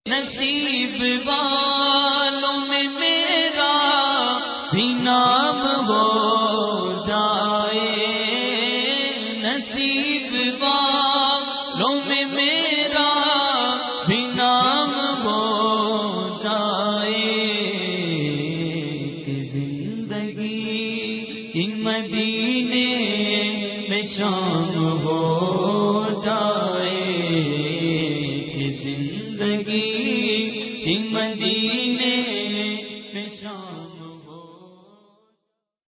नसीब वालों में मेरा भी नाम हो जाए, नसीब वालों में मेरा भी नाम हो जाए, कि जिंदगी की मदीने में शाम हो जाए, कि जिंदगी की मदीने